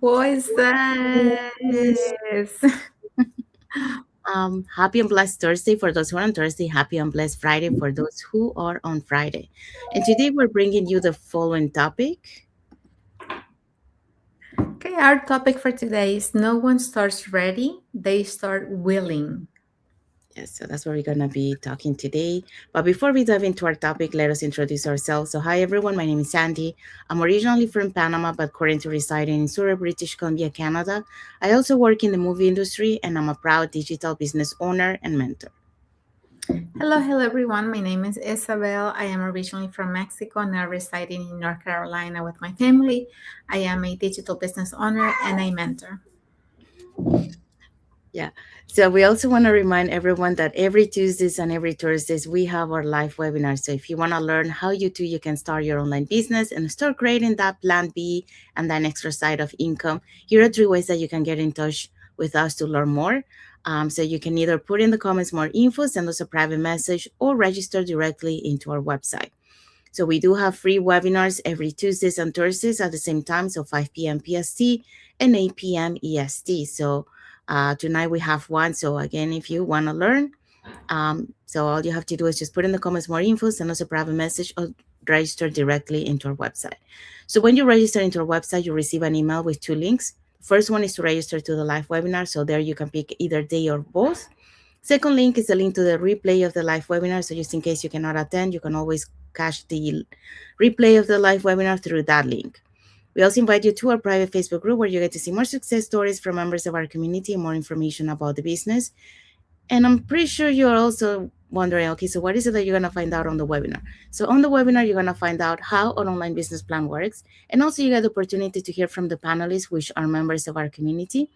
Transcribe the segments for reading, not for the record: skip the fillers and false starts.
Pues. Happy and blessed Thursday for those who are on Thursday. Happy and blessed Friday for those who are on Friday. And today we're bringing you the following topic. Okay, our topic for today is no one starts ready, they start willing. Yes, so that's what we're going to be talking today. But before we dive into our topic, let us introduce ourselves. So, hi everyone, my name is Sandy. I'm originally from Panama, but currently residing in Surrey, British Columbia, Canada. I also work in the movie industry, and I'm a proud digital business owner and mentor. Hello, everyone. My name is Isabel. I am originally from Mexico, now residing in North Carolina with my family. I am a digital business owner and a mentor. Yeah. So we also want to remind everyone that every Tuesdays and every Thursdays we have our live webinar. So if you want to learn how you can start your online business and start creating that plan B and that extra side of income, here are three ways that you can get in touch with us to learn more. So you can either put in the comments more info, send us a private message, or register directly into our website. So we do have free webinars every Tuesdays and Thursdays at the same time, so 5 p.m. PST and 8 p.m. EST. So tonight we have one. So again, if you want to learn, so all you have to do is just put in the comments more info, send us a private message, or register directly into our website. So when you register into our website, you receive an email with two links. First one is to register to the live webinar. So there you can pick either day or both. Second link is the link to the replay of the live webinar. So just in case you cannot attend, you can always catch the replay of the live webinar through that link. We also invite you to our private Facebook group where you get to see more success stories from members of our community and more information about the business. And I'm pretty sure you're also wondering, okay, so what is it that you're going to find out on the webinar? So on the webinar, you're going to find out how an online business plan works. And also you get the opportunity to hear from the panelists, which are members of our community,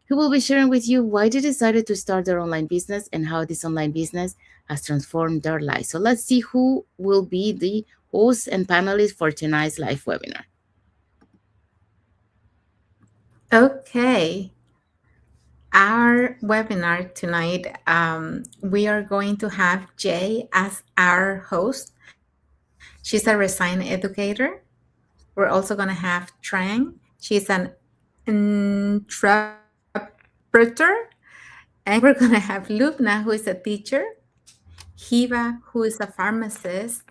who will be sharing with you why they decided to start their online business and how this online business has transformed their lives. So let's see who will be the hosts and panelists for tonight's live webinar. Okay, our webinar tonight, we are going to have Jay as our host. She's a resign educator. We're also going to have Trang. She's an interpreter. And we're going to have Lubna, who is a teacher, Hiva, who is a pharmacist,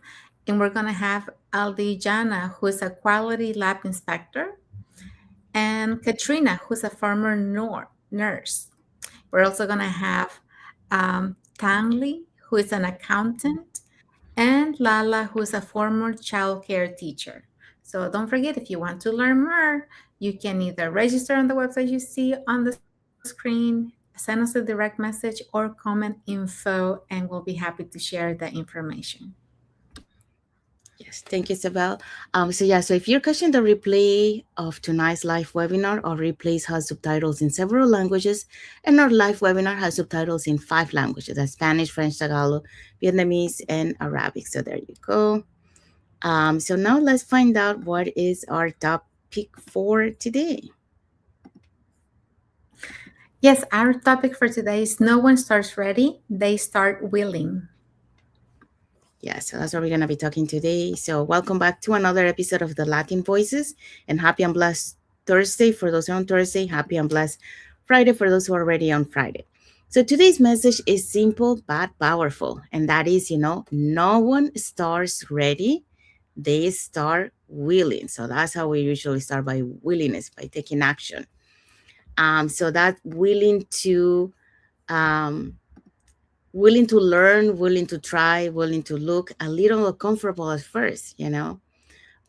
and we're going to have Aldijana, who is a quality lab inspector, and Katrina, who's a former nurse. We're also going to have Tangli, who is an accountant, and Lala, who is a former childcare teacher. So don't forget, if you want to learn more, you can either register on the website you see on the screen, send us a direct message, or comment info, and we'll be happy to share the information. Yes, thank you, Isabel. So if you're catching the replay of tonight's live webinar, our replays has subtitles in several languages, and our live webinar has subtitles in 5 languages: that's Spanish, French, Tagalog, Vietnamese, and Arabic. So there you go. So now let's find out what is our topic for today. Yes, our topic for today is no one starts ready, they start willing. Yeah, so that's what we're going to be talking today. So, welcome back to another episode of the Latin Voices, and happy and blessed Thursday for those who are on Thursday, happy and blessed Friday for those who are already on Friday. So, today's message is simple but powerful, and that is, no one starts ready, they start willing. So, that's how we usually start, by willingness, by taking action. So, that um, willing to learn, willing to try, willing to look a little uncomfortable at first.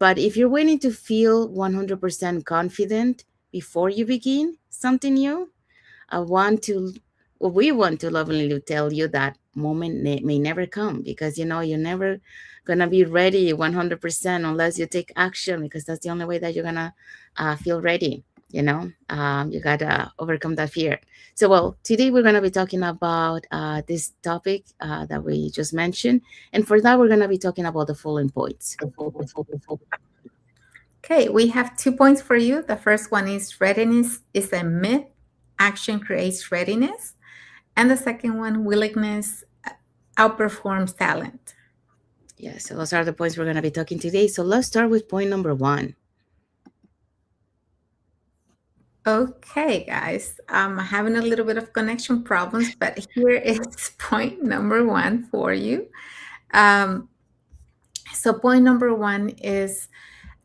But if you're waiting to feel 100% confident before you begin something new, I want to, well, we want to lovingly tell you that moment may never come, because you're never gonna be ready 100% unless you take action, because that's the only way that you're gonna feel ready. You gotta overcome that fear. So, well, today we're gonna be talking about this topic that we just mentioned, and for that we're gonna be talking about the following points. Okay, we have 2 points for you. The first one is readiness is a myth, action creates readiness. And the second one, willingness outperforms talent. Yeah, so those are the points we're gonna be talking today. So let's start with point number one. Okay, guys, I'm having a little bit of connection problems, but here is point number one for you. Um, so, point number one is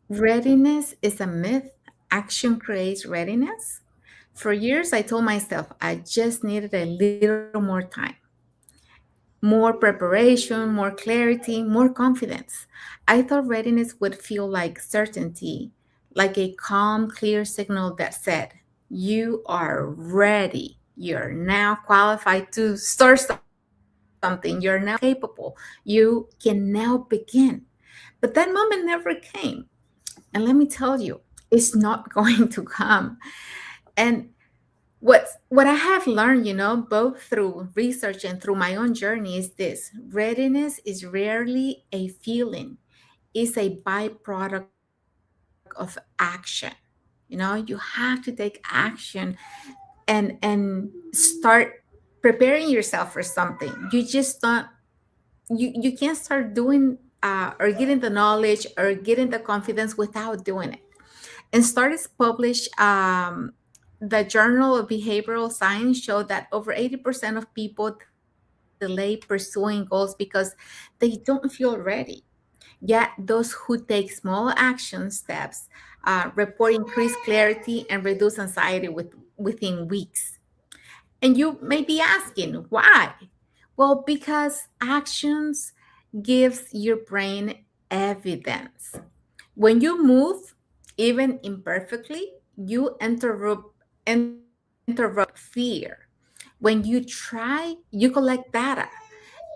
readiness is a myth. Action creates readiness. For years, I told myself I just needed a little more time, more preparation, more clarity, more confidence. I thought readiness would feel like certainty, like a calm, clear signal that said, "You are ready. You're now qualified to start something. You're now capable. You can now begin." But that moment never came. And let me tell you, it's not going to come. And what I have learned, both through research and through my own journey is this: readiness is rarely a feeling, it's a byproduct of action. You have to take action and start preparing yourself for something. You just don't you can't start doing or getting the knowledge or getting the confidence without doing it. And studies published the Journal of Behavioral Science showed that over 80% of people delay pursuing goals because they don't feel ready. Yet those who take small action steps report increased clarity and reduce anxiety within weeks. And you may be asking, why? Well, because actions gives your brain evidence. When you move, even imperfectly, you interrupt fear. When you try, you collect data.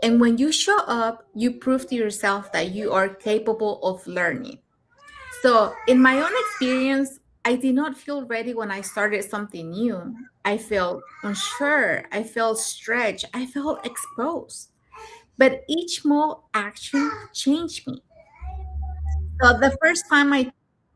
And when you show up, you prove to yourself that you are capable of learning. So, in my own experience, I did not feel ready when I started something new. I felt unsure, I felt stretched, I felt exposed. But each small action changed me. So the first time I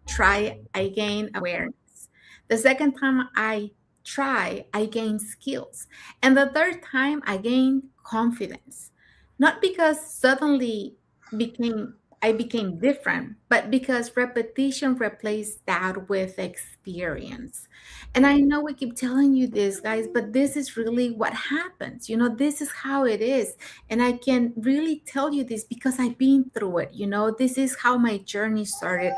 try, I gain awareness. The second time I try, I gain skills. And the third time I gain confidence. Not because suddenly became I became different, but because repetition replaced doubt with experience. And I know we keep telling you this, guys, but this is really what happens. This is how it is. And I can really tell you this because I've been through it. This is how my journey started.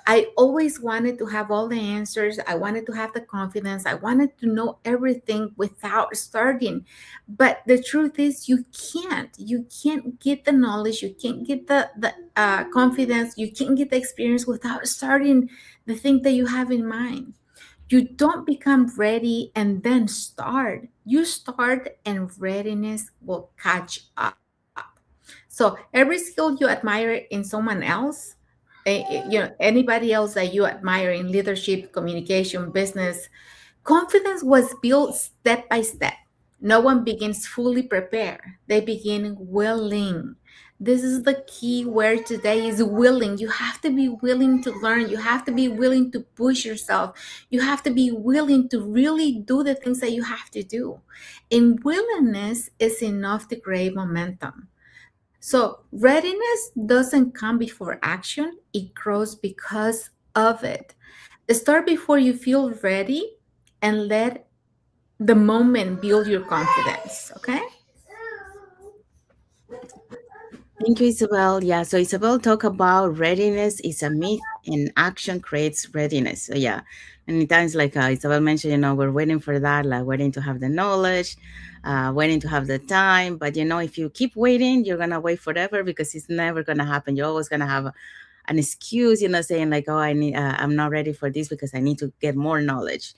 I always wanted to have all the answers. I wanted to have the confidence. I wanted to know everything without starting. But the truth is, you can't. You can't get the knowledge. You can't get the confidence. You can't get the experience without starting the thing that you have in mind. You don't become ready and then start. You start, and readiness will catch up. So every skill you admire in someone else, anybody else that you admire in leadership, communication, business, confidence was built step by step. No one begins fully prepared. They begin willing. This is the key word today is willing. You have to be willing to learn. You have to be willing to push yourself. You have to be willing to really do the things that you have to do. And willingness is enough to create momentum. So readiness doesn't come before action, it grows because of it. Start before you feel ready and let the moment build your confidence. Okay. Thank you, Isabel. Yeah, so Isabel talk about readiness is a myth and action creates readiness. So yeah, many times like Isabel mentioned, we're waiting for that, like waiting to have the knowledge, waiting to have the time. But if you keep waiting, you're gonna wait forever because it's never gonna happen. You're always gonna have an excuse, saying like, oh, I'm not ready for this because I need to get more knowledge.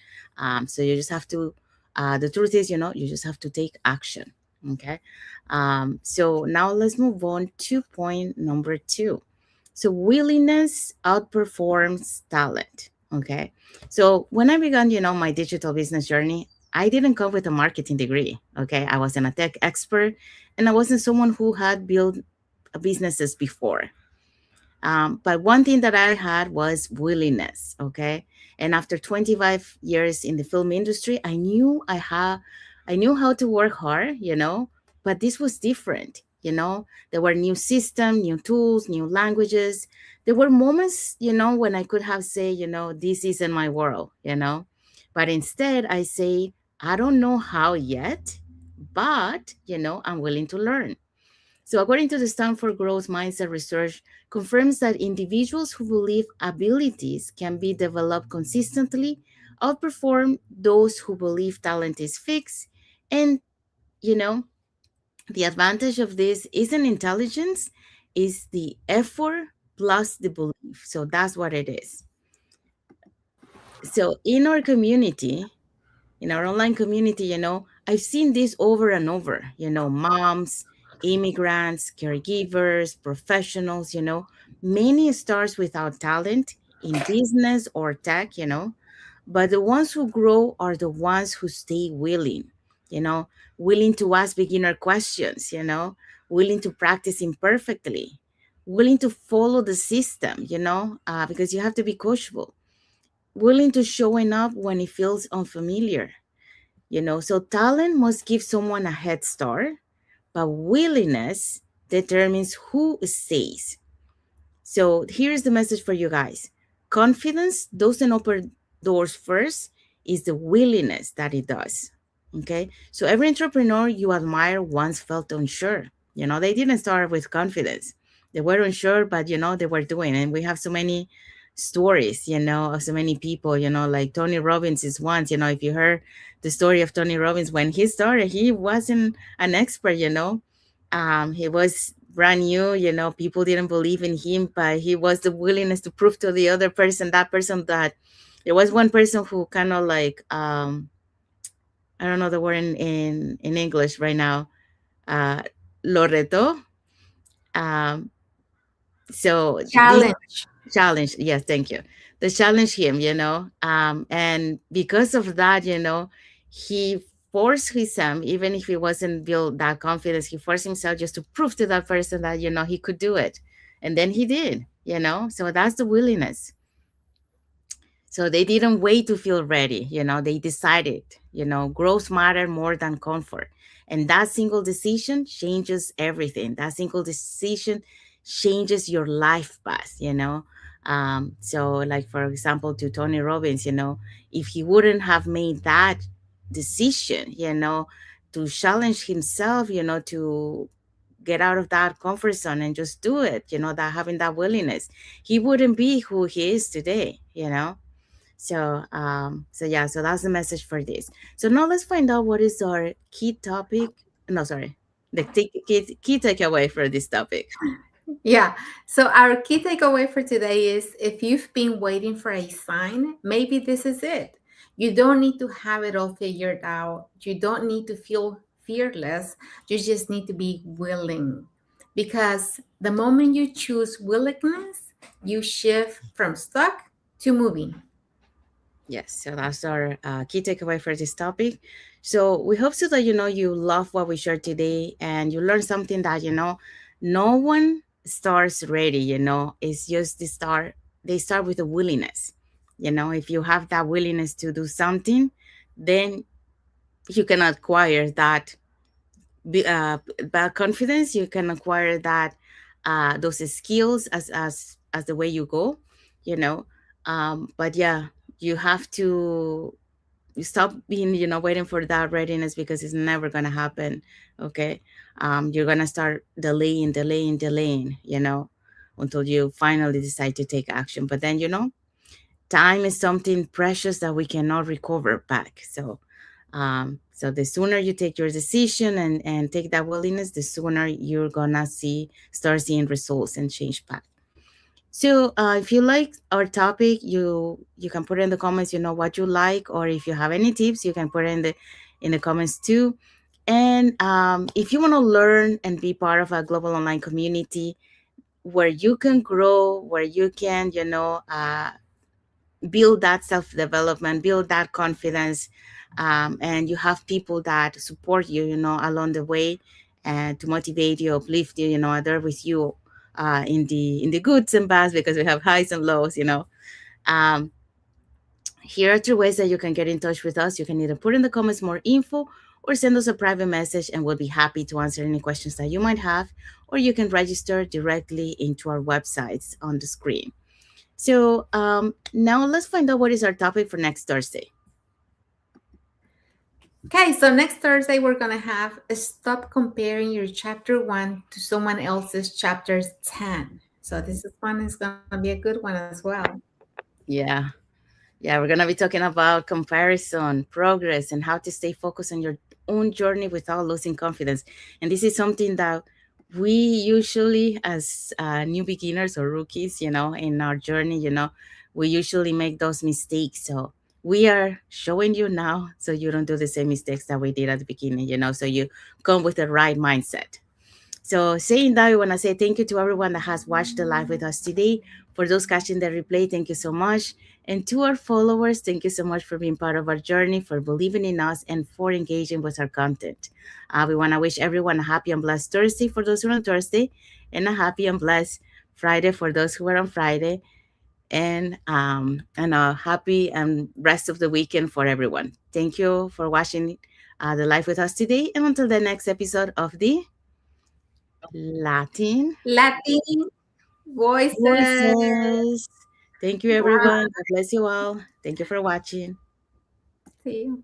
So you just have to. The truth is, you just have to take action. Okay. So now let's move on to point number two. So willingness outperforms talent. Okay. So when I began, my digital business journey, I didn't come with a marketing degree. Okay. I wasn't a tech expert and I wasn't someone who had built businesses before. But one thing that I had was willingness. Okay. And after 25 years in the film industry, I knew how to work hard, but this was different. There were new systems, new tools, new languages. There were moments, when I could have said, this isn't my world. But instead, I say, I don't know how yet, but, I'm willing to learn. So, according to the Stanford Growth Mindset Research, confirms that individuals who believe abilities can be developed consistently outperform those who believe talent is fixed. And, you know, the advantage of this isn't intelligence, is the effort plus the belief. So that's what it is. So in our online community, I've seen this over and over, moms, immigrants, caregivers, professionals, many stars without talent in business or tech, but the ones who grow are the ones who stay willing, you know, willing to ask beginner questions, willing to practice imperfectly, willing to follow the system, because you have to be coachable, willing to showing up when it feels unfamiliar, so talent must give someone a head start, but willingness determines who stays. So here's the message for you guys. Confidence doesn't open doors first, is the willingness that it does. Okay. So every entrepreneur you admire once felt unsure. They didn't start with confidence. They were unsure, but they were doing. And we have so many stories, of so many people, like Tony Robbins is once, if you heard the story of Tony Robbins, when he started, he wasn't an expert, he was brand new, people didn't believe in him, but he was the willingness to prove to the other person, that person, that there was one person who kind of like, I don't know the word in English right now, uh, lo retó. Um, so this Challenge. challenge, yes, thank you. The challenge him, and because of that, he forced himself, even if he wasn't built that confidence, he forced himself just to prove to that person that he could do it, and then he did. So that's the willingness. So they didn't wait to feel ready, they decided, growth matter more than comfort. And that single decision changes everything. That single decision changes your life path, So, like, for example, to Tony Robbins, if he wouldn't have made that decision, to challenge himself, to get out of that comfort zone and just do it, that having that willingness, he wouldn't be who he is today, so yeah, so that's the message for this. So now let's find out what is our key topic. No, sorry, the key takeaway for this topic. Yeah. So our key takeaway for today is if you've been waiting for a sign, maybe this is it. You don't need to have it all figured out. You don't need to feel fearless. You just need to be willing. Because the moment you choose willingness, you shift from stuck to moving. Yes, so that's our key takeaway for this topic. So we hope so that you love what we shared today and you learn something that no one starts ready. It's just they start with a willingness. If you have that willingness to do something, then you can acquire that confidence. You can acquire that those skills as the way you go, you know but yeah, you have to stop being waiting for that readiness, because it's never gonna happen. Okay. You're gonna start delaying until you finally decide to take action. But then time is something precious that we cannot recover back. So the sooner you take your decision and take that willingness, the sooner you're gonna start seeing results and change back. So if you like our topic, you can put in the comments, what you like, or if you have any tips, you can put it in the comments too. And if you want to learn and be part of a global online community where you can grow, where you can, build that self development, build that confidence, and you have people that support you, along the way, and to motivate you, uplift you, are there with you in the goods and bads, because we have highs and lows. Um, Here are three ways that you can get in touch with us. You can either put in the comments more info or send us a private message, and we'll be happy to answer any questions that you might have. Or you can register directly into our websites on the screen. So now let's find out what is our topic for next Thursday. Okay, so next Thursday we're gonna have stop comparing your chapter 1 to someone else's chapter 10. So this one is gonna be a good one as well. Yeah. Yeah, we're going to be talking about comparison, progress, and how to stay focused on your own journey without losing confidence. And this is something that we usually, as new beginners or rookies, in our journey, we usually make those mistakes. So we are showing you now so you don't do the same mistakes that we did at the beginning, so you come with the right mindset. So, saying that, we want to say thank you to everyone that has watched the live with us today. For those catching the replay, thank you so much. And to our followers, thank you so much for being part of our journey, for believing in us, and for engaging with our content. We want to wish everyone a happy and blessed Thursday for those who are on Thursday, and a happy and blessed Friday for those who are on Friday, and a happy and rest of the weekend for everyone. Thank you for watching the live with us today, and until the next episode of the Latin Latin voices. Voices. Thank you, Wow. everyone. God bless you all. Thank you for watching. See you.